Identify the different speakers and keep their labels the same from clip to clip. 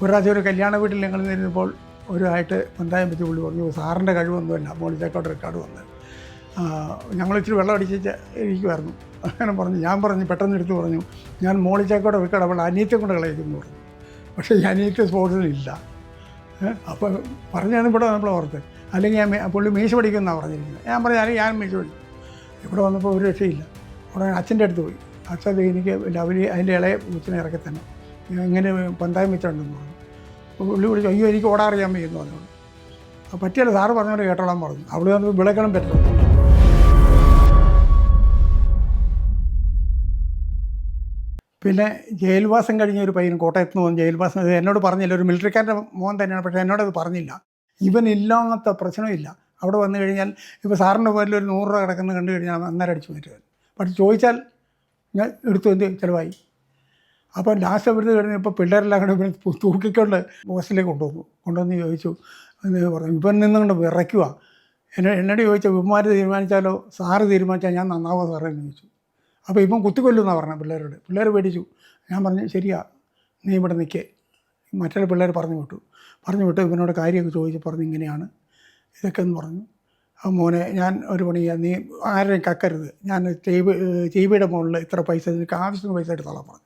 Speaker 1: ഒരു പ്രാവശ്യം ഒരു കല്യാണ വീട്ടിൽ ഞങ്ങൾ നിന്നപ്പോൾ ഒരായിട്ട് പന്തായം പറ്റി പുള്ളി പറഞ്ഞു, സാറിൻ്റെ കഴിവൊന്നുമല്ല മോളിച്ചേക്കോട്ട് റെക്കോർഡ് വന്നത്. ഞങ്ങൾ ഇച്ചിരി വെള്ളം അടിച്ച് ഇരിക്കുമായിരുന്നു. അങ്ങനെ പറഞ്ഞു. ഞാൻ പറഞ്ഞു, പെട്ടെന്ന് എടുത്ത് പറഞ്ഞു, ഞാൻ മോളിച്ചേക്കോട്ട് റെക്കോർഡ് അവൾ അനിയത്തെ കൊണ്ട് കളയിക്കുന്നു പറഞ്ഞു. പക്ഷേ ഈ അനിയത്തെ സ്പോർട്സിലില്ല. അപ്പോൾ പറഞ്ഞാണ് ഇവിടെ നമ്മൾ ഓർത്ത്. അല്ലെങ്കിൽ ഞാൻ പുള്ളി മീശ പഠിക്കുമെന്നാണ് പറഞ്ഞിരിക്കുന്നത്. ഞാൻ പറഞ്ഞു, അല്ലെങ്കിൽ ഞാൻ മീശ പഠിക്കും. ഇവിടെ വന്നപ്പോൾ ഒരു രക്ഷയില്ല. ഉടനെ അച്ഛൻ്റെ അടുത്ത് പോയി. അച്ഛൻ എനിക്ക് അവർ അതിൻ്റെ ഇളയെ കൊച്ചിനെ ഇറക്കി തന്നെ ഇങ്ങനെ പന്തായം വെച്ചിട്ടുണ്ടെന്ന് പറഞ്ഞു. പുള്ളി വിളിച്ചു, അയ്യോ എനിക്ക് ഓടാറിയാൻ വയ്യെന്ന് പറഞ്ഞു. അപ്പോൾ പറ്റിയല്ല, സാറ് പറഞ്ഞവരെ കേട്ടോളാൻ പറഞ്ഞു. അവിടെ വന്ന് വിളക്കണം പറ്റില്ല. പിന്നെ ജയിൽവാസം കഴിഞ്ഞ ഒരു പയ്യൻ കോട്ടയത്ത് നിന്ന് വന്ന് ജയിൽവാസം എന്നോട് പറഞ്ഞില്ല. ഒരു മിലിറ്ററിക്കാരൻ്റെ മോൻ തന്നെയാണ്, പക്ഷേ എന്നോടത് പറഞ്ഞില്ല. ഇവനില്ലാത്ത പ്രശ്നമില്ല. അവിടെ വന്നു കഴിഞ്ഞാൽ ഇപ്പോൾ സാറിൻ്റെ പേരിൽ ഒരു 100 രൂപ കിടക്കുന്നത് കണ്ടു കഴിഞ്ഞാൽ അന്നേരം അടിച്ചു മാറ്റുവാൻ. പക്ഷെ ചോദിച്ചാൽ ഞാൻ എടുത്തു എന്ത് ചിലവായി. അപ്പോൾ ലാസ്റ്റ് അവിടുന്ന് കഴിഞ്ഞപ്പോൾ പിള്ളേരെല്ലാം കൂടെ തൂക്കിക്കൊണ്ട് ഹോസ്റ്റലിലേക്ക് കൊണ്ടുവന്ന് ചോദിച്ചു. എന്ന് പറഞ്ഞു, ഇവൻ നിന്നുകൊണ്ട് വിറയ്ക്കുക. എന്നോട് ചോദിച്ചാൽ ഇവന്മാർ തീരുമാനിച്ചാലോ സാറ് തീരുമാനിച്ചാൽ ഞാൻ നന്നാവോ സാറേ എന്ന് ചോദിച്ചു. അപ്പോൾ ഇപ്പം കുത്തിക്കൊല്ലുമെന്നാണ് പറഞ്ഞത് പിള്ളേരോട്. പിള്ളേർ പേടിച്ചു. ഞാൻ പറഞ്ഞു, ശരിയാ, നീ ഇവിടെ നിൽക്കേ. മറ്റുള്ള പിള്ളേർ പറഞ്ഞു വിട്ടു ഇവനോട് കാര്യമൊക്കെ ചോദിച്ച് പറഞ്ഞു, ഇങ്ങനെയാണ് ഇതൊക്കെ എന്ന് പറഞ്ഞു. ആ മോനെ, ഞാൻ ഒരു പണി ചെയ്യാം, നീ ആരെയും കക്കരുത്, ഞാൻ ടിവിയുടെ മുകളിൽ ഇത്ര പൈസ നിനക്ക് ആവശ്യത്തിന് പൈസ എടുത്തോളാം പറഞ്ഞു.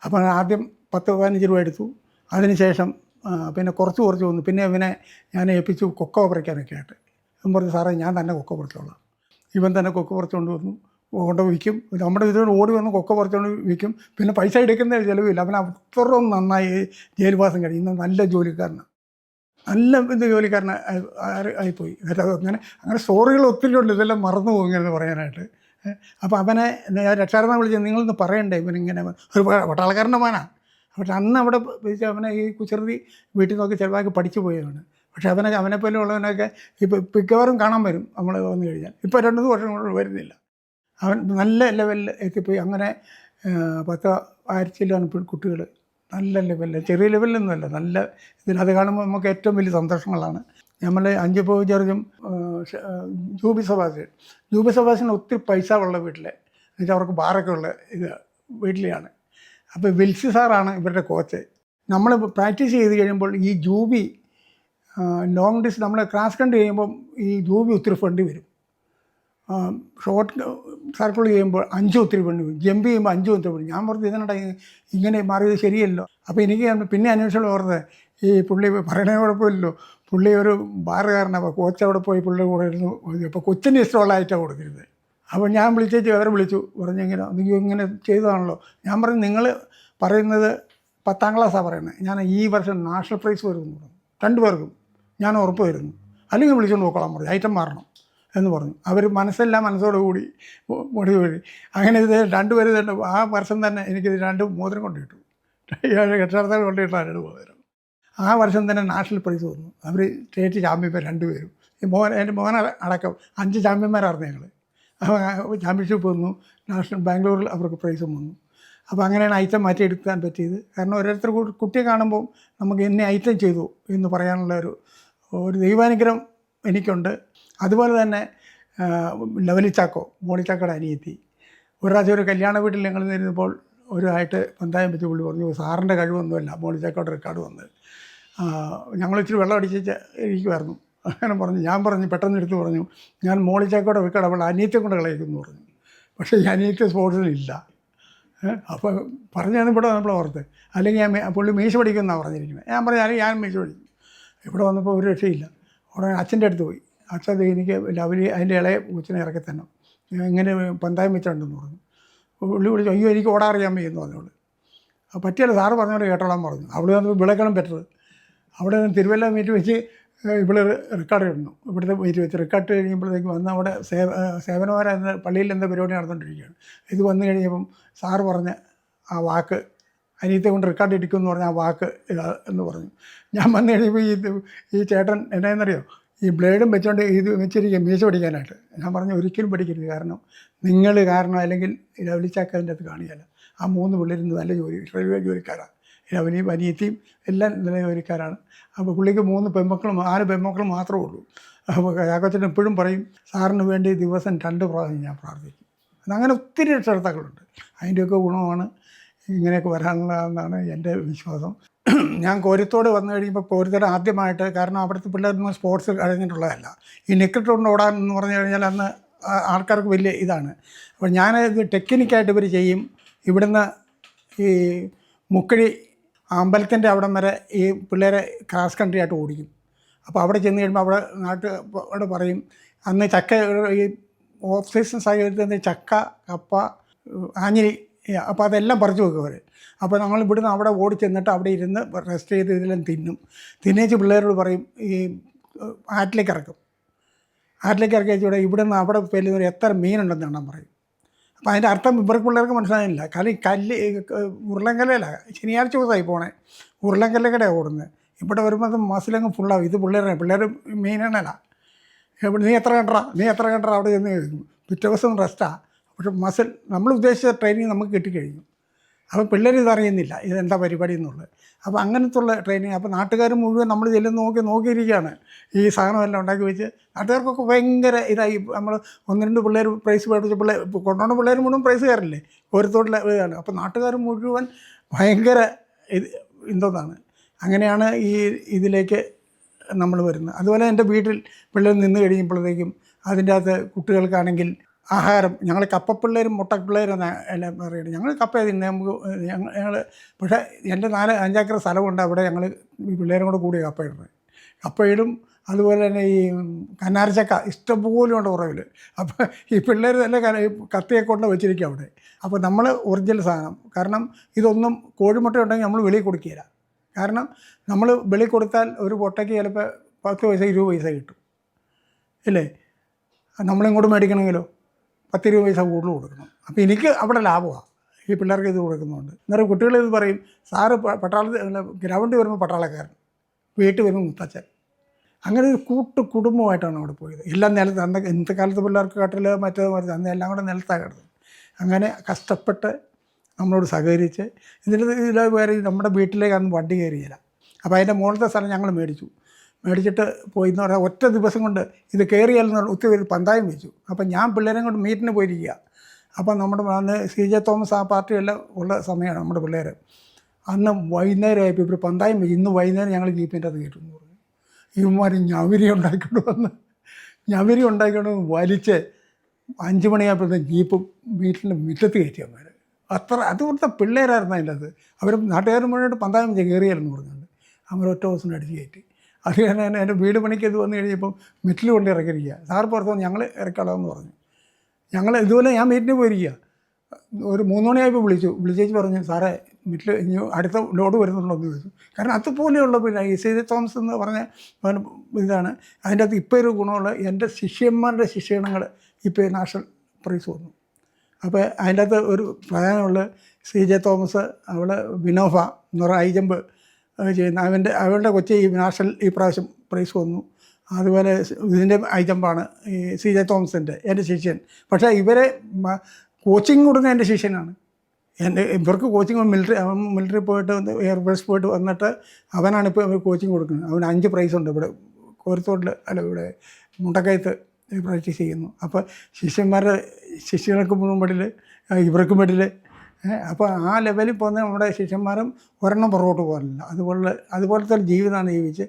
Speaker 1: അപ്പോൾ ആദ്യം 10-15 രൂപ എടുത്തു. അതിനുശേഷം പിന്നെ കുറച്ച് വന്നു. പിന്നെ ഇവനെ ഞാൻ ഏൽപ്പിച്ചു കൊക്കോ പറിക്കാനൊക്കെ ആയിട്ട്. ഇവൻ പറഞ്ഞു, സാറേ ഞാൻ തന്നെ കൊക്കോ പറിച്ചോളാം. ഇവൻ തന്നെ കൊക്കോ പറിച്ചുകൊണ്ട് വന്നു, കൊണ്ട് വിൽക്കും. നമ്മുടെ ഇതിനോട് ഓടി വന്ന് കൊക്കോ പറിച്ചുകൊണ്ട് വിൽക്കും. പിന്നെ പൈസ എടുക്കുന്ന ചിലവില്ല. അവൻ അത്രയും നന്നായി ജയിൽവാസം കഴിഞ്ഞു. ഇന്ന് നല്ല ജോലിക്കാരനാണ്, നല്ല ജോലിക്കാരൻ ആയിപ്പോയി. അങ്ങനെ സ്റ്റോറികൾ ഒത്തിരി ഉണ്ട്. ഇതെല്ലാം മറന്നു പോകും ഇങ്ങനെ പറയാനായിട്ട്. അപ്പോൾ അവനെ രക്ഷാകർത്താവ് വിളിച്ച്, നിങ്ങളൊന്ന് പറയണ്ടേ ഇവനിങ്ങനെ ഒരു പട്ടാളക്കാരൻ്റെ മോനാണ്. പക്ഷെ അന്ന് അവിടെ അവനെ ഈ കുസൃതി വീട്ടിൽ നോക്കി ചിലവാക്കി പഠിച്ചു പോയതാണ്. പക്ഷെ അവനെപ്പോലെ ഉള്ളവനൊക്കെ ഇപ്പോൾ മിക്കവാറും കാണാൻ വരും നമ്മൾ വന്നു കഴിഞ്ഞാൽ. ഇപ്പോൾ 2 വർഷം കൊണ്ട് വരുന്നില്ല. അവൻ നല്ല ലെവലിൽ എത്തിപ്പോയി. അങ്ങനെ 10,000 കുട്ടികൾ നല്ല ലെവലിൽ, ചെറിയ ലെവലിലൊന്നുമല്ല, നല്ല ഇതിൽ. അത് കാണുമ്പോൾ നമുക്ക് ഏറ്റവും വലിയ സന്തോഷങ്ങളാണ്. നമ്മൾ അഞ്ചുപോ ജോർജും ജൂബി സബാസിന് ഒത്തിരി പൈസ ഉള്ള വീട്ടിൽ, എന്നുവെച്ചാൽ അവർക്ക് ബാറൊക്കെ ഉള്ള ഇത് വീട്ടിലെയാണ്. അപ്പോൾ വിൽസി സാറാണ് ഇവരുടെ കോച്ച്. നമ്മൾ പ്രാക്ടീസ് ചെയ്ത് കഴിയുമ്പോൾ ഈ ജൂബി ലോങ് ഡിസ്റ്റൻസ് നമ്മൾ ക്രാസ് കണ്ട് കഴിയുമ്പം ഈ ജൂബി ഒത്തിരി ഫണ്ട് വരും. ഷോർട്ട് സർക്കിൾ ചെയ്യുമ്പോൾ 5 ഒത്തിരി ഫണ്ട് വരും. ജമ്പ് ചെയ്യുമ്പോൾ 5 ഒത്തിരി വരും. ഞാൻ പറഞ്ഞു, ഇതിനിടെ ഇങ്ങനെ മാറിയത് ശരിയല്ലോ. അപ്പോൾ എനിക്ക് പിന്നെ അന്വേഷണം ഓർത്തത്, ഈ പുള്ളി പറയണ കുഴപ്പമില്ലല്ലോ, പുള്ളി ഒരു ബാറുകാരനാണ്. അപ്പോൾ കോച്ച് അവിടെ പോയി പുള്ളി കൂടെ ഇരുന്നു. അപ്പോൾ കൊച്ചിന് ഇഷ്ടമുള്ള ഐറ്റം കൊടുക്കരുത്. അപ്പോൾ ഞാൻ അവരെ വിളിച്ചു പറഞ്ഞു, ഇങ്ങനെ ചെയ്തതാണല്ലോ. ഞാൻ പറഞ്ഞു, നിങ്ങൾ പറയുന്നത് 10ാം ക്ലാസ്സാണ് പറയുന്നത്, ഞാൻ ഈ വർഷം നാഷണൽ പ്രൈസ് വരുമെന്ന് പറഞ്ഞു. 2 പേർക്കും ഞാൻ ഉറപ്പ് വരുന്നു, അല്ലെങ്കിൽ വിളിച്ചുകൊണ്ട് നോക്കണം പറഞ്ഞു, ഐറ്റം മാറണം എന്ന് പറഞ്ഞു. അവർ മനസ്സോടുകൂടി വഴി. അങ്ങനെ ഇത് 2 പേര് തന്നെ ആ വർഷം തന്നെ എനിക്കിത് 2 മോതിരം കൊണ്ട് കിട്ടും. കെട്ടിടത്തിൽ കൊണ്ടിട്ടാണ് 2 മോതിരം. ആ വർഷം തന്നെ നാഷണൽ പ്രൈസ് വന്നു. അവർ സ്റ്റേറ്റ് ചാമ്പ്യന്മാർ 2 പേരും. എൻ്റെ മോൻ അടക്കം 5 ചാമ്പ്യന്മാരായിരുന്നു ഞങ്ങൾ. അപ്പോൾ ചാമ്പ്യൻഷിപ്പ് വന്നു. ബാംഗ്ലൂരിൽ അവർക്ക് പ്രൈസും വന്നു. അപ്പോൾ അങ്ങനെയാണ് ഐറ്റം മാറ്റിയെടുക്കാൻ പറ്റിയത്. കാരണം ഓരോരുത്തർ കുട്ടിയെ കാണുമ്പോൾ നമുക്ക് എന്നെ ഐറ്റം ചെയ്തു എന്ന് പറയാനുള്ള ഒരു ദൈവാനുഗ്രഹം എനിക്കുണ്ട്. അതുപോലെ തന്നെ മോളിച്ചാക്കോയുടെ അനിയത്തി, ഒരു പ്രാവശ്യം ഒരു കല്യാണ വീട്ടിൽ ഞങ്ങൾ നിന്നപ്പോൾ ഒരായിട്ട് പന്തായം പറ്റി പുള്ളി പറഞ്ഞു, സാറിൻ്റെ കഴിവൊന്നുമല്ല മോളിച്ചാക്കോട്ട് റെക്കോർഡ് വന്നത്. ഞങ്ങൾ ഇച്ചിരി വെള്ളം അടിച്ച് ഇരിക്കുമായിരുന്നു. അങ്ങനെ പറഞ്ഞു. ഞാൻ പറഞ്ഞു, പെട്ടെന്ന് എടുത്ത് പറഞ്ഞു, ഞാൻ മോളിച്ചാക്കോട്ട് റെക്കോർഡ് അവൾ അനിയത്തെ കൊണ്ട് കളയിക്കുന്നു പറഞ്ഞു. പക്ഷേ ഈ അനിയത്തെ സ്പോർട്സിലില്ല. അപ്പോൾ പറഞ്ഞാണ് ഇവിടെ നമ്മൾ ഓർത്ത്. അല്ലെങ്കിൽ ഞാൻ പുള്ളി മീശ പഠിക്കുമെന്നാണ് പറഞ്ഞിരിക്കുന്നത്. ഞാൻ പറഞ്ഞു, അല്ലെങ്കിൽ ഞാൻ മീശ പഠിക്കും. ഇവിടെ വന്നപ്പോൾ ഒരു രക്ഷയില്ല. ഉടനെ അച്ഛൻ്റെ അടുത്ത് പോയി. അച്ഛൻ എനിക്ക് അതിൻ്റെ ഇളയെ കൊച്ചിനെ ഇറക്കി തന്നെ ഇങ്ങനെ പന്തായം വെച്ചിട്ടുണ്ടെന്ന് പറഞ്ഞു. പുള്ളി വിളിച്ചു, അയ്യോ എനിക്ക് ഓടാറിയാൻ വയ്യെന്ന് പറഞ്ഞോളൂ. അപ്പോൾ പറ്റിയല്ല, സാറ് പറഞ്ഞവരെ കേട്ടോളാൻ പറഞ്ഞു. അവിടെ വന്ന് വിളക്കണം ബെറ്റർ. അവിടെ തിരുവല്ല മീറ്റ് വെച്ച് ഇവിടെ റെക്കോർഡ് ഇടുന്നു. ഇവിടുത്തെ മീറ്റ് വെച്ച് റെക്കോർഡ് കഴിയുമ്പോഴത്തേക്ക് വന്ന് അവിടെ സേവനമാരെന്ന പള്ളിയിൽ എന്താ പരിപാടി നടന്നുകൊണ്ടിരിക്കുകയാണ്. ഇത് വന്നു കഴിഞ്ഞപ്പം സാറ് പറഞ്ഞ ആ വാക്ക്, അനിയത്തെ കൊണ്ട് റെക്കോർഡ് എടുക്കുമെന്ന് പറഞ്ഞ ആ വാക്ക് ഇതാ എന്ന് പറഞ്ഞു. ഞാൻ വന്നു കഴിയുമ്പോൾ ഈ ചേട്ടൻ എന്നായെന്നറിയോ, ഈ ബ്ലേഡും വെച്ചുകൊണ്ട് ഇത് വെച്ചിരിക്കുക മീശ പഠിക്കാനായിട്ട്. ഞാൻ പറഞ്ഞു, ഒരിക്കലും പഠിക്കരുത്. കാരണം നിങ്ങൾ കാരണം അല്ലെങ്കിൽ ലവലിച്ചാക്കതിൻ്റെ അത് കാണിയല്ല. ആ 3 പിള്ളേരും നല്ല റെയിൽവേ ജോലിക്കാരാണ്. അവനെയും അനിയത്തിയും എല്ലാം നല്ല ജോലിക്കാരാണ്. അപ്പോൾ പുള്ളിക്ക് 4 പെൺമക്കളും മാത്രമേ ഉള്ളൂ. അപ്പോൾ ചാക്കോച്ചൻ എപ്പോഴും പറയും, സാറിന് വേണ്ടി ദിവസം 2 പ്രാവശ്യം ഞാൻ പ്രാർത്ഥിക്കും. അങ്ങനെ ഒത്തിരി രക്ഷകർത്താക്കളുണ്ട്. അതിൻ്റെയൊക്കെ ഗുണമാണ് ഇങ്ങനെയൊക്കെ വരാനുള്ളതെന്നാണ് എൻ്റെ വിശ്വാസം. ഞാൻ കോരത്തോട് വന്നു കഴിയുമ്പോൾ കോരത്തോട് ആദ്യമായിട്ട്, കാരണം അവിടുത്തെ പിള്ളേരൊന്നും സ്പോർട്സ് കഴിഞ്ഞിട്ടുള്ളതല്ല. ഈ നെക്കിട്ട് കൊണ്ട് ഓടാൻ എന്ന് പറഞ്ഞു കഴിഞ്ഞാൽ അന്ന് ആൾക്കാർക്ക് വലിയ ഇതാണ്. അപ്പോൾ ഞാനത് ടെക്നിക്കായിട്ട് ഇവർ ചെയ്യും. ഇവിടുന്ന് ഈ മുക്കഴി അമ്പലത്തിൻ്റെ അവിടം വരെ ഈ പിള്ളേരെ ക്രോസ് കൺട്രി ആയിട്ട് ഓടിക്കും. അപ്പോൾ അവിടെ ചെന്ന് കഴിയുമ്പോൾ അവിടെ നാട്ടുകാരോട് പറയും, അന്ന് ചക്ക ഈ ഓഫ് സീസൺ സാഹചര്യത്തിൽ ചക്ക, കപ്പ, ആഞ്ഞിലി, അപ്പോൾ അതെല്ലാം പറിച്ചു വെക്കും അവർ. അപ്പോൾ നമ്മൾ ഇവിടുന്ന് അവിടെ ഓടി ചെന്നിട്ട് അവിടെ ഇരുന്ന് റെസ്റ്റ് ചെയ്ത് ഇതെല്ലാം തിന്നേച്ച് പിള്ളേരോട് പറയും ഈ ആറ്റിലേക്ക് ഇറക്കും. ആറ്റിലേക്ക് ഇറക്കി വെച്ചൂടെ ഇവിടുന്ന് അവിടെ പെല്ലുന്നവർ എത്ര മീനുണ്ടെന്ന് എണ്ണം പറയും. അപ്പോൾ അതിൻ്റെ അർത്ഥം ഇവർക്ക് പിള്ളേർക്ക് മനസ്സിലായില്ല. ഉരുളൻകല്ലയിലാണ് ശനിയാഴ്ച ദിവസമായി പോണേ, ഉരുളൻകല്ലക്കടയാണ് ഓടുന്നത്. ഇവിടെ വരുമ്പോൾ അത് മസിലങ്ങ് ഫുള്ളാവും. ഇത് പിള്ളേർ മീനെണ്ണല നീ എത്ര കണ്ടറ അവിടെ ചെന്ന് കഴിക്കും. പിറ്റേ ദിവസം റെസ്റ്റാണ്. പക്ഷെ മസിൽ നമ്മൾ ഉദ്ദേശിച്ച ട്രെയിനിങ് നമുക്ക് കിട്ടിക്കഴിഞ്ഞു. അപ്പോൾ പിള്ളേർ ഇതറിയുന്നില്ല ഇതെന്താ പരിപാടി എന്നുള്ളത്. അപ്പോൾ അങ്ങനത്തുള്ള ട്രെയിനിങ്. അപ്പോൾ നാട്ടുകാർ മുഴുവൻ നമ്മൾ ചെല്ലുന്ന നോക്കിയിരിക്കുകയാണ് ഈ സാധനമെല്ലാം ഉണ്ടാക്കി വെച്ച്. നാട്ടുകാർക്കൊക്കെ ഭയങ്കര ഇതായി. നമ്മൾ 1-2 പിള്ളേർ പ്രൈസ് മേടിച്ച കൊണ്ടുപോകുന്ന പിള്ളേർ മുഴുവൻ പ്രൈസ് കയറില്ലേ ഓരോരുത്തരുടെ ഇതാണ്. അപ്പോൾ നാട്ടുകാർ മുഴുവൻ ഭയങ്കര എന്തോന്നാണ്. അങ്ങനെയാണ് ഇതിലേക്ക് നമ്മൾ വരുന്നത്. അതുപോലെ എൻ്റെ വീട്ടിൽ പിള്ളേർ നിന്ന് കഴിയുമ്പോഴത്തേക്കും അതിൻ്റെ അകത്ത് കുട്ടികൾക്കാണെങ്കിൽ ആഹാരം, ഞങ്ങൾ കപ്പപ്പിള്ളേരും മുട്ടപ്പിള്ളേരും എല്ലാം പറയുന്നത്. ഞങ്ങൾ കപ്പ തിന്നെ നമുക്ക് ഞങ്ങൾ പക്ഷേ എൻ്റെ 4-5 ഏക്കർ സ്ഥലമുണ്ട്. അവിടെ ഞങ്ങൾ ഈ പിള്ളേരും കൂടി കപ്പയിടുന്നത്. കപ്പയിടും. അതുപോലെ തന്നെ ഈ കന്നാരച്ചക്ക ഇഷ്ടംപോലും ഉണ്ട് പുറകിൽ. അപ്പോൾ ഈ പിള്ളേർ തന്നെ കത്തിയെ കൊണ്ട് വെച്ചിരിക്കുക അവിടെ. അപ്പോൾ നമ്മൾ ഒറിജിനൽ സാധനം. കാരണം ഇതൊന്നും കോഴിമുട്ട ഉണ്ടെങ്കിൽ നമ്മൾ വെളിയിൽ കൊടുക്കുകയില്ല. കാരണം നമ്മൾ വെളിയിൽ കൊടുത്താൽ ഒരു പൊട്ടയ്ക്ക് ചിലപ്പോൾ 10 പൈസ 20 പൈസ കിട്ടും ഇല്ലേ. നമ്മളിങ്ങോട്ട് മേടിക്കണമെങ്കിലോ 10-20 പൈസ കൂടുതൽ കൊടുക്കണം. അപ്പോൾ എനിക്ക് അവിടെ ലാഭമാണ് ഈ പിള്ളേർക്ക് ഇത് കൊടുക്കുന്നുണ്ട്. അന്നേരം കുട്ടികൾ ഇത് പറയും, സാറ് പട്ടാളത്തിൽ ഗ്രൗണ്ടിൽ വരുമ്പോൾ പട്ടാളക്കാരൻ, വീട്ടിൽ വരുമ്പോൾ മുത്തച്ഛൻ. അങ്ങനെ ഒരു കുടുംബമായിട്ടാണ് അവിടെ പോയത്. എല്ലാം നിലത്ത്. ഇന്നത്തെ കാലത്ത് പിള്ളേർക്ക് കട്ടിൽ മറ്റേത് അന്ന് എല്ലാം കൂടെ നിലത്താണ് കിടന്നത്. അങ്ങനെ കഷ്ടപ്പെട്ട് നമ്മളോട് സഹകരിച്ച് ഇതിൽ വേറെ നമ്മുടെ വീട്ടിലേക്ക് അന്ന് വണ്ടി കയറിയില്ല. അപ്പോൾ അതിൻ്റെ മുകളിലത്തെ സ്ഥലം ഞങ്ങൾ മേടിച്ചിട്ട് പോയി എന്ന് പറഞ്ഞാൽ ഒറ്റ ദിവസം കൊണ്ട് ഇത് കയറിയാലെന്നുള്ള ഒത്തിരി ഒരു പന്തായം വെച്ചു. അപ്പം ഞാൻ പിള്ളേരെയും കൊണ്ട് മീറ്റിന് പോയിരിക്കുക. അപ്പം നമ്മുടെ അന്ന് CJ തോമസ് ആ പാർട്ടിയെല്ലാം ഉള്ള സമയമാണ് നമ്മുടെ പിള്ളേർ. അന്ന് വൈകുന്നേരമായപ്പോൾ ഇവർ പന്തായം വെച്ചു. ഇന്ന് വൈകുന്നേരം ഞങ്ങൾ ജീപ്പിൻ്റെ അത് കയറ്റുമെന്ന് പറഞ്ഞു. ഇവന്മാർ ഞവരി ഉണ്ടാക്കിക്കൊണ്ട് വലിച്ച് 5 മണിയായപ്പോഴത്തേക്കും ജീപ്പ് വീട്ടിൻ്റെ മുറ്റത്ത് കയറ്റിയന്മാർ. അതുപോലത്തെ പിള്ളേരായിരുന്നു അതിൻ്റെ അത്. അവർ നാട്ടുകാർ മുഴുവൻ പന്തായം വെച്ച് കയറിയാലെന്ന് പറഞ്ഞുകൊണ്ട് അവർ ഒറ്റ ദിവസം അടിച്ച് കയറ്റി. അത് കാരണം തന്നെ എൻ്റെ വീട് പണിക്ക് ഇത് വന്നു കഴിഞ്ഞപ്പം മെറ്റിൽ കൊണ്ട് ഇറക്കിയിരിക്കുക. സാറ് പുറത്ത് വന്ന് ഞങ്ങൾ ഇറക്കാമെന്ന് പറഞ്ഞു. ഞങ്ങൾ ഇതുപോലെ ഞാൻ മീറ്റിന് പോയിരിക്കുക. ഒരു 3 മണിയായപ്പോൾ വിളിച്ചേച്ച് പറഞ്ഞു, സാറേ മെറ്റിൽ ഇനി അടുത്ത ലോഡ് വരുന്നുണ്ടോ എന്ന് ചോദിച്ചു. കാരണം അതുപോലെയുള്ള പിന്നെ CJ തോമസ് എന്ന് പറഞ്ഞ ഇതാണ്. അതിൻ്റെ അകത്ത് ഇപ്പോൾ ഒരു ഗുണമുള്ള എൻ്റെ ശിഷ്യന്മാരുടെ ശിക്ഷണങ്ങൾ ഇപ്പോൾ നാഷണൽ പ്രൈസ് വന്നു. അപ്പോൾ അതിൻ്റെ അകത്ത് ഒരു പ്രധാനമുള്ള CJ തോമസ്, അവൾ വിനോഫ എന്ന് പറഞ്ഞ ഹൈ ജമ്പ് ചെയ്യുന്ന അവളുടെ കൊച്ചി നാഷണൽ ഈ പ്രാവശ്യം പ്രൈസ് വന്നു. അതുപോലെ ഇതിൻ്റെ ഹൈ ജമ്പാണ് ഈ CJ തോമസിൻ്റെ എൻ്റെ ശിഷ്യൻ. പക്ഷേ ഇവരെ കോച്ചിങ് കൊടുക്കുന്ന എൻ്റെ ശിഷ്യനാണ്. ഇവർക്ക് കോച്ചിങ് മിലിറ്ററി പോയിട്ട് എയർഫോഴ്സ് പോയിട്ട് വന്നിട്ട് അവനാണ് ഇപ്പോൾ കോച്ചിങ് കൊടുക്കുന്നത്. അവന് 5 പ്രൈസ് ഉണ്ട് ഇവിടെ കോരത്തോട്ടിൽ, അല്ല ഇവിടെ മുണ്ടക്കയത്ത് പ്രാക്ടീസ് ചെയ്യുന്നു. അപ്പോൾ ശിഷ്യകൾക്ക് മുമ്പിൽ ഇവർക്കും വേണ്ടിൽ. അപ്പോൾ ആ ലെവലിൽ പോകുന്ന നമ്മുടെ ശിഷ്യന്മാരും ഒരെണ്ണം പുറകോട്ട് പോകാറില്ല. അതുപോലത്തെ ഒരു ജീവിതമാണ് ജീവിച്ച്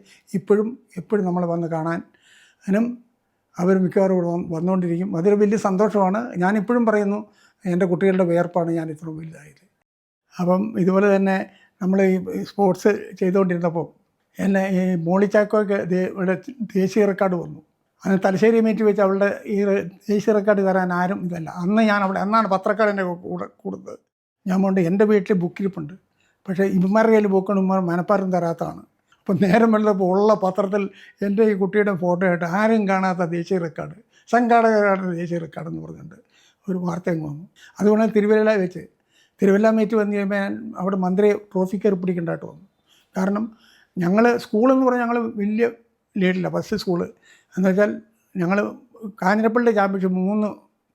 Speaker 1: എപ്പോഴും നമ്മൾ വന്ന് കാണാൻ അതിനും അവർ മിക്കവാറും ഇവിടെ വന്നുകൊണ്ടിരിക്കും. അതൊരു വലിയ സന്തോഷമാണ്. ഞാനിപ്പോഴും പറയുന്നു, എൻ്റെ കുട്ടികളുടെ വിയർപ്പാണ് ഞാൻ ഇത്ര വലുതായത്. അപ്പം ഇതുപോലെ തന്നെ നമ്മൾ ഈ സ്പോർട്സ് ചെയ്തുകൊണ്ടിരുന്നപ്പോൾ എന്നെ ഈ മോളി ചാക്കോയ്ക്ക് ഇവിടെ ദേശീയ റെക്കോർഡ് വന്നു. അന്ന് തലശ്ശേരി മീറ്റ് വെച്ച് അവളുടെ ഈ ദേശീയ റെക്കോർഡ് തരാൻ ആരും ഇതല്ല. അന്നാണ് പത്രക്കാരൻ്റെ കൂടെ കൊടുത്തത്. ഞാൻ കൊണ്ട് എൻ്റെ വീട്ടിൽ ബുക്കിരിപ്പുണ്ട്. പക്ഷേ ഇവന്മാരുടെ കയ്യിൽ ബുക്കാണ് ഇവന്മാർ മനപ്പാരം തരാത്തതാണ്. അപ്പോൾ നേരം വെള്ളപ്പോൾ ഉള്ള പത്രത്തിൽ എൻ്റെ ഈ കുട്ടിയുടെ ഫോട്ടോ ആയിട്ട് ആരും കാണാത്ത ദേശീയ റെക്കോർഡ്, സംഘാടകരുടെ ദേശീയ റെക്കോർഡെന്ന് പറഞ്ഞിട്ട് ഒരു വാർത്ത അങ്ങ് വന്നു. അതുകൊണ്ട് തിരുവല്ല മീറ്റ് വന്നു കഴിയുമ്പോൾ അവിടെ മന്ത്രി ട്രോഫി കയറി പിടിക്കേണ്ടതായിട്ട് വന്നു. കാരണം ഞങ്ങൾ സ്കൂളെന്ന് പറഞ്ഞാൽ ഞങ്ങൾ വലിയ ലീഡില്ല, ഫസ്റ്റ് സ്കൂള് എന്ന് വെച്ചാൽ ഞങ്ങൾ കാഞ്ഞിരപ്പള്ളി ചാമ്പ്യൻഷിപ്പ് 3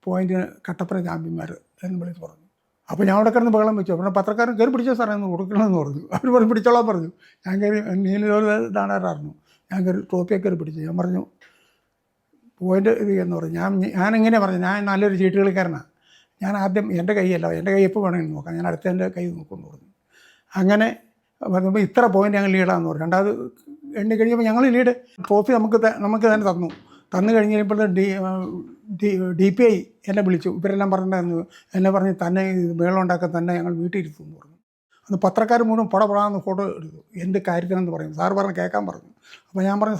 Speaker 1: പോയിൻറ്റിന് കട്ടപ്പന ചാമ്പ്യന്മാർ എന്ന് വിളിച്ച് പറഞ്ഞു. അപ്പോൾ ഞാൻ അവിടെ കിടന്ന് ബഹളം വെച്ചു. അപ്പോൾ പത്രക്കാരൻ കയറി പിടിച്ചോ സാറേ എന്ന് കൊടുക്കണമെന്ന് പറഞ്ഞു. അവർ പറഞ്ഞു പിടിച്ചോളാൻ പറഞ്ഞു. ഞാൻ കയറി നീലധാരായിരുന്നു. ഞാൻ കയറി ട്രോഫിയൊക്കെ കയറി പിടിച്ചു. ഞാൻ പറഞ്ഞു പോയിൻ്റ് ഇത് എന്ന് പറഞ്ഞു. ഞാനിങ്ങനെ പറഞ്ഞു, ഞാൻ നല്ലൊരു ചീട്ട് കളിക്കാരനാണ്. ഞാൻ ആദ്യം എൻ്റെ കൈയല്ല, എൻ്റെ കൈ എപ്പോൾ വേണമെങ്കിലും നോക്കാം, ഞാൻ അടുത്തതിൻ്റെ കൈ നോക്കുമെന്ന് പറഞ്ഞു. അങ്ങനെ പറയുമ്പോൾ ഇത്ര പോയിൻ്റ് ഞങ്ങൾ ലീഡാന്ന് പറഞ്ഞു. രണ്ടാമത് എണ്ണി കഴിഞ്ഞപ്പോൾ ഞങ്ങൾ ലീഡ് ട്രോഫി നമുക്ക് തന്നെ തന്നു കഴിഞ്ഞപ്പോൾ DPI എന്നെ വിളിച്ചു. ഇവരെല്ലാം പറഞ്ഞിട്ടുണ്ടായിരുന്നു, എന്നെ പറഞ്ഞ് തന്നെ മേളം ഉണ്ടാക്കാൻ തന്നെ ഞങ്ങൾ വീട്ടിൽ ഇരുത്തും എന്ന് പറഞ്ഞു. അന്ന് പത്രക്കാർ മുഴുവൻ പടപടാന്ന് ഫോട്ടോ എടുത്തു. എന്ത് കാര്യത്തിനെന്ന് പറയും. സാറ് പറഞ്ഞ് കേൾക്കാൻ പറഞ്ഞു. അപ്പോൾ ഞാൻ പറഞ്ഞു,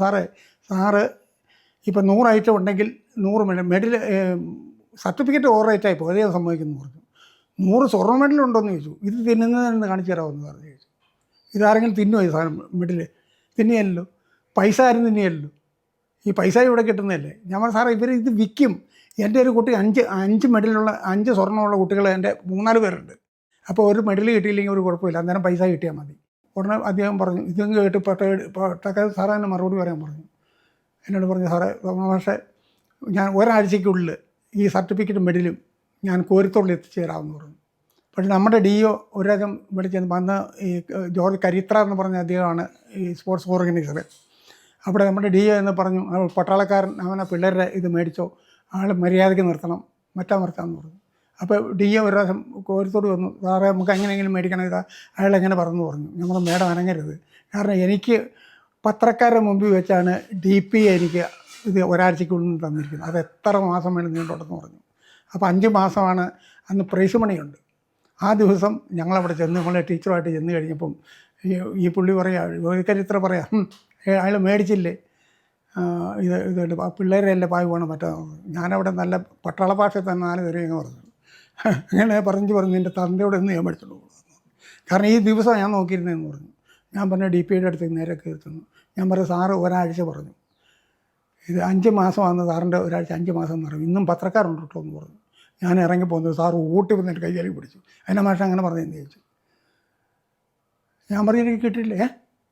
Speaker 1: സാറ് ഇപ്പോൾ 100 ഐറ്റം ഉണ്ടെങ്കിൽ 100 മെഡൽ സർട്ടിഫിക്കറ്റ് ഓവർ റേറ്റായി പോയി, അതേ സംഭവിക്കുന്നു പറഞ്ഞു. 100 സ്വർണ്ണ മെഡലുണ്ടോയെന്ന് ചോദിച്ചു. ഇത് തിന്നുന്നതെന്ന് കാണിച്ചു തരാമെന്ന് പറഞ്ഞു ചോദിച്ചു. ഇതാരെങ്കിലും തിന്നുമോ ഈ സാധനം മെഡൽ? തിന്നിയല്ലോ. പൈസ ആരും തിന്നിയല്ലോ. ഈ പൈസ ഇവിടെ കിട്ടുന്നതല്ലേ. ഞാൻ പറഞ്ഞു, സാറേ ഇവർ ഇത് വിൽക്കും. എൻ്റെ ഒരു കുട്ടി 5 മെഡലുള്ള 5 സ്വർണ്ണമുള്ള കുട്ടികൾ എൻ്റെ 3-4 പേരുണ്ട്. അപ്പോൾ ഒരു മെഡൽ കിട്ടിയില്ലെങ്കിൽ ഒരു കുഴപ്പമില്ല, അന്നേരം പൈസ കിട്ടിയാൽ മതി. ഉടനെ അദ്ദേഹം പറഞ്ഞു, ഇതും കേട്ട് പട്ടക്കാർ സാറേ എന്നെ മറുപടി പറയാൻ പറഞ്ഞു. എന്നോട് പറഞ്ഞു, സാറേ പക്ഷേ ഞാൻ ഒരാഴ്ചയ്ക്കുള്ളിൽ ഈ സർട്ടിഫിക്കറ്റ് മെഡലും ഞാൻ കോരിത്തോളിൽ എത്തിച്ചു തരാമെന്ന് പറഞ്ഞു. പക്ഷേ നമ്മുടെ DO ഒരു രാജ്യം വിളിച്ചത് വന്ന് ഈ ജോർജ് കരിത്ര എന്ന് പറഞ്ഞ അദ്ദേഹമാണ് ഈ സ്പോർട്സ് ഓർഗനൈസർ. അവിടെ നമ്മുടെ DO എന്ന് പറഞ്ഞു, പട്ടാളക്കാരൻ അവനെ പിള്ളേരുടെ ഇത് മേടിച്ചോ, ആൾ മര്യാദയ്ക്ക് നിർത്തണം, നിർത്താമെന്ന് പറഞ്ഞു. അപ്പോൾ DO ഒരു പ്രാവശ്യം കോരിത്തോട് വന്നു, സാറേ നമുക്ക് എങ്ങനെയെങ്കിലും മേടിക്കണം, ഇതാ അയാളെങ്ങനെ പറഞ്ഞു. നമ്മൾ മേഡം അനങ്ങരുത്, കാരണം എനിക്ക് പത്രക്കാരുടെ മുമ്പിൽ വെച്ചാണ് DPI എനിക്ക് ഇത് ഒരാഴ്ചയ്ക്കുള്ളിൽ തന്നിരിക്കുന്നത്. അത് എത്ര മാസം വേണം നീണ്ടോട്ടെന്ന് പറഞ്ഞു. അപ്പോൾ 5 മാസമാണ് അന്ന് പ്രൈസ് മണിയുണ്ട്. ആ ദിവസം ഞങ്ങളവിടെ ചെന്ന് നമ്മളെ ടീച്ചറുമായിട്ട് ചെന്ന് കഴിഞ്ഞപ്പം ഈ പുള്ളി പറയാം, ഇത്ര പറയാം, അയാൾ മേടിച്ചില്ലേ, ഇത് പിള്ളേരെ അല്ലേ പായ് പോകണം മറ്റേ. ഞാനവിടെ നല്ല പട്ടാള ഭാഷയിൽ തന്നെ 4 തരുമെന്ന് പറഞ്ഞു. അങ്ങനെ പറഞ്ഞു എൻ്റെ തന്തയോടെ ഒന്ന് ഞാൻ മേടിച്ചോണ്ട് പോകുന്നു. കാരണം ഈ ദിവസം ഞാൻ നോക്കിയിരുന്നതെന്ന് പറഞ്ഞു. ഞാൻ പറഞ്ഞു DPIയുടെ അടുത്ത് നേരെ കയറുന്നു. ഞാൻ പറഞ്ഞു, സാറ് ഒരാഴ്ച പറഞ്ഞു, ഇത് 5 മാസമാണ് സാറിൻ്റെ ഒരാഴ്ച 5 മാസം എന്ന് പറഞ്ഞു. ഇന്നും പത്രക്കാരുണ്ട് കേട്ടോ എന്ന് പറഞ്ഞു. ഞാൻ ഇറങ്ങി പോകുന്നത് സാറ് ഊട്ടി വന്നിട്ട് കൈകാലി പിടിച്ചു. അതിനെ മാഷ അങ്ങനെ പറഞ്ഞെന്ന് ചോദിച്ചു. ഞാൻ പറഞ്ഞു, എനിക്ക് കിട്ടിയില്ലേ.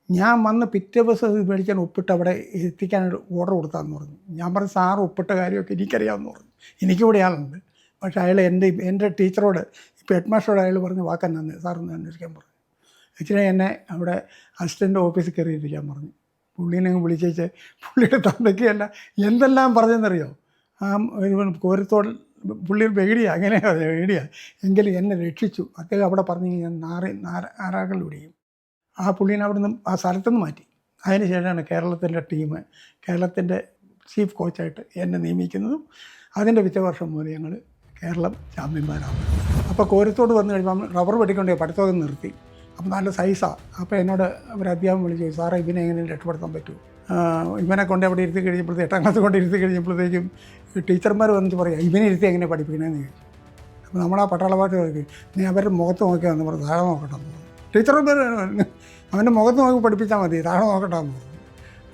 Speaker 1: ഞാൻ വന്ന് പിറ്റേ ബസ് മേടിക്കാൻ ഒപ്പിട്ട് അവിടെ എത്തിക്കാനൊരു ഓർഡർ കൊടുത്താന്ന് പറഞ്ഞു. ഞാൻ പറഞ്ഞു, സാറ് ഒപ്പിട്ട കാര്യമൊക്കെ എനിക്കറിയാമെന്ന് പറഞ്ഞു. എനിക്കിവിടെ ആളുണ്ട്. പക്ഷേ അയാൾ എൻ്റെ ടീച്ചറോട്, ഇപ്പോൾ ഹെഡ് മാസ്റ്ററോട് അയാൾ പറഞ്ഞ് വാക്കെന്നു സാറൊന്ന് അന്വേഷിക്കാൻ പറഞ്ഞു. ആക്ച്വലി എന്നെ അവിടെ അസിസ്റ്റൻ്റ് ഓഫീസിൽ കയറിയിരിക്കാൻ പറഞ്ഞു. പുള്ളീനെ വിളിച്ചേച്ച് പുള്ളിയുടെ തന്തയ്ക്കല്ല എന്തെല്ലാം പറഞ്ഞെന്നറിയോ. കോരത്തോട് പുള്ളി പേടിയാണ്, അങ്ങനെ പേടിയാണ്, എങ്കിലും എന്നെ രക്ഷിച്ചു. അദ്ദേഹം അവിടെ പറഞ്ഞു ഞാൻ ആരാകൾ വിടിയും. ആ പുള്ളീനെ അവിടെ നിന്ന് ആ സ്ഥലത്തുനിന്ന് മാറ്റി. അതിന് ശേഷമാണ് കേരളത്തിൻ്റെ ചീഫ് കോച്ചായിട്ട് എന്നെ നിയമിക്കുന്നതും. അതിൻ്റെ പിറ്റേ വർഷം മുതൽ ഞങ്ങൾ കേരളം ചാമ്പ്യന്മാരാണ്. അപ്പോൾ കോരത്തോട് വന്നു കഴിയുമ്പോൾ റബ്ബർ വെട്ടിക്കൊണ്ടേ പഠിത്തമൊക്കെ നിർത്തി. അപ്പോൾ നല്ല സൈസാണ്. അപ്പോൾ എന്നോട് ഒരു അധ്യാപനം വിളിച്ചു, സാറേ ഇവനെ എങ്ങനെ രക്ഷപ്പെടുത്താൻ പറ്റുമോ, ഇവനെ കൊണ്ട് അവിടെ ഇരുത്തി കഴിഞ്ഞപ്പോഴത്തേക്ക് 8ാം ക്ലാസ് കൊണ്ട് ഇരുത്തി കഴിഞ്ഞപ്പോഴത്തേക്കും ടീച്ചർമാർ വന്നിട്ട് പറയാം, ഇവനെ ഇരുത്തി എങ്ങനെ പഠിപ്പിക്കണമെന്ന് ചോദിച്ചു. അപ്പോൾ നമ്മളാ പട്ടാള ഭാഷ ചോദിക്കും, നീ അവരുടെ മുഖത്ത് നോക്കിയാന്ന് പറഞ്ഞു, താഴെ നോക്കട്ടെ എന്ന് പറഞ്ഞു. ടീച്ചർമാർ അവൻ്റെ മുഖത്ത് നോക്കി പഠിപ്പിച്ചാൽ മതി, താഴെ നോക്കട്ടെ എന്ന് പറഞ്ഞു.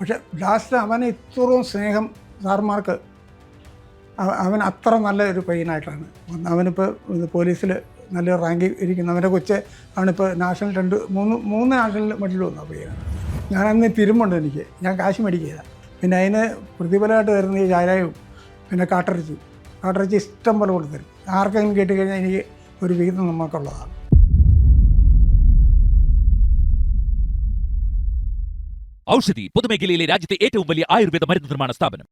Speaker 1: പക്ഷേ ലാസ്റ്റ് അവനെ ഇത്രയും സ്നേഹം സാർമാർക്ക്, അവൻ അത്ര നല്ലൊരു പയ്യനായിട്ടാണ്. അവനിപ്പോൾ പോലീസിൽ നല്ല റാങ്കിൽ ഇരിക്കുന്നു. അവൻ്റെ കൊച്ച് അവനിപ്പോൾ നാഷണൽ 3 നാഷണൽ മെഡൽ വന്നു പയ്യനാണ്. ഞാനന്ന് തിരുമ്പുണ്ട് എനിക്ക്, ഞാൻ കാശ് മേടിക്കുക. പിന്നെ അതിന് പ്രതിഫലമായിട്ട് തരുന്ന ഈ ചാരായവും പിന്നെ കാട്ടിറച്ചി ഇഷ്ടം പോലെ കൊടുത്തരും. ആർക്കെങ്കിലും കേട്ടുകഴിഞ്ഞാൽ എനിക്ക് ഒരു വിഹിതം നമുക്കുള്ളതാണ്.
Speaker 2: ഔഷധി പൊതുമേഖലയിലെ രാജ്യത്തെ ഏറ്റവും വലിയ ആയുർവേദ മരുന്ന് നിർമ്മാണ സ്ഥാപനം.